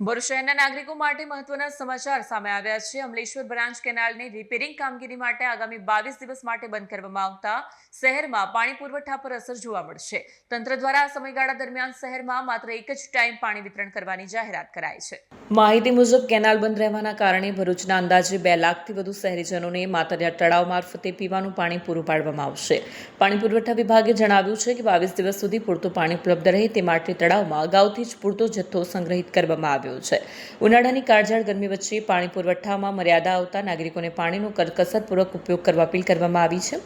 ભરૂચ શહેરના નાગરિકો માટે મહત્વના સમાચાર સામે આવ્યા છે। અમલેશ્વર બ્રાન્ચ કેનાલની રિપેરિંગ કામગીરી માટે આગામી 22 દિવસ માટે બંધ કરવામાં આવતા શહેરમાં પાણી પુરવઠા પર અસર જોવા મળશે। તંત્ર દ્વારા આ સમયગાળા દરમિયાન શહેરમાં માત્ર એક જ ટાઈમ પાણી વિતરણ કરવાની જાહેરાત કરાઈ છે। માહિતી મુજબ કેનાલ બંધ રહેવાના કારણે ભરૂચના અંદાજે 2 લાખથી વધુ શહેરીજનોને માતરિયા તળાવ મારફતે પીવાનું પાણી પૂરું પાડવામાં આવશે। પાણી પુરવઠા વિભાગે જણાવ્યું છે કે 22 દિવસ સુધી પૂરતું પાણી ઉપલબ્ધ રહે તે માટે તળાવમાં અગાઉથી જ પૂરતો જથ્થો સંગ્રહિત કરવામાં આવ્યો છે। ઉનાળાની કાળઝાળ ગરમી વચ્ચે પાણી પુરવઠામાં મર્યાદા આવતા નાગરિકોને પાણીનો કરકસરપૂર્વક ઉપયોગ કરવા અપીલ કરવામાં આવી છે।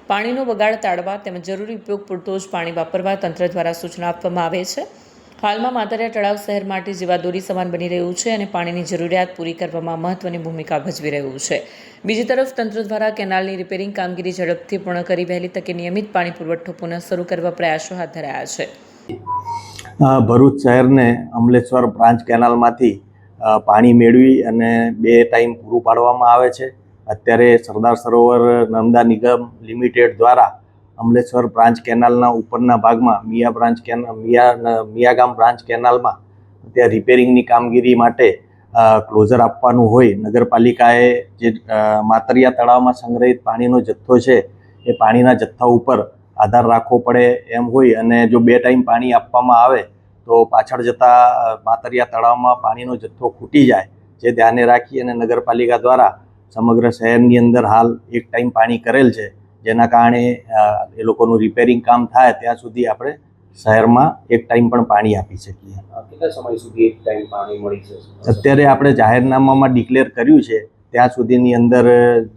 પાણીનો બગાડ ટાળવા તેમજ જરૂરી ઉપયોગ પૂરતો જ પાણી વાપરવા તંત્ર દ્વારા સૂચના આપવામાં આવે છે। હાલમાં માતરિયા તળાવ શહેર માટે જીવાદોરી સમાન બની રહ્યું છે અને પાણીની જરૂરિયાત પૂરી કરવામાં મહત્વની ભૂમિકા ભજવી રહ્યું છે। બીજી તરફ તંત્ર દ્વારા કેનાલની રિપેરિંગ કામગીરી ઝડપથી પૂર્ણ કરી વહેલી તકે નિયમિત પાણી પુરવઠો પુનઃ શરૂ કરવા પ્રયાસો હાથ ધરાયા છે। ભરૂચ શહેરને અમલેશ્વર બ્રાન્ચ કેનાલમાંથી પાણી મેળવી અને 2 ટાઈમ પૂરું પાડવામાં આવે છે। અત્યારે સરદાર સરોવર નર્મદા નિગમ લિમિટેડ દ્વારા અમલેશ્વર બ્રાન્ચ કેનાલના ઉપરના ભાગમાં મિયાગામ બ્રાન્ચ કેનાલમાં ત્યાં રિપેરિંગની કામગીરી માટે ક્લોઝર આપવાનું હોય નગરપાલિકાએ જે માતરિયા તળાવમાં સંગ્રહિત પાણીનો જથ્થો છે એ પાણીના જથ્થા ઉપર આધાર રાખવો પડે એમ હોય અને જો 2 ટાઈમ પાણી આપવામાં આવે તો પાછળ જતા માતરિયા તળાવમાં પાણીનો જથ્થો ખૂટી જાય, જે ધ્યાને રાખી અને નગરપાલિકા દ્વારા સમગ્ર શહેરની અંદર હાલ 1 ટાઈમ પાણી કરેલ છે, જેના કારણે એ લોકોનું રિપેરિંગ કામ થાય ત્યાં સુધી આપણે શહેરમાં 1 ટાઈમ પણ પાણી આપી શકીએ। કેટલા સમય સુધી 1 ટાઈમ પાણી મળી જશે? અત્યારે આપણે જાહેરનામામાં ડિક્લેર કર્યું છે ત્યાં સુધીની અંદર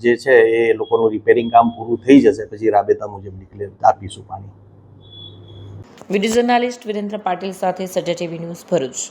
જે છે એ લોકોનું રિપેરિંગ કામ પૂરું થઈ જશે, પછી રાબેતા મુજબ ડિક્લેર આપીશું પાણી। વિડીયો જર્નાલિસ્ટ વિરેન્દ્ર પાટીલ સાથે સત્ય ટીવી ન્યૂઝ ભરૂચ।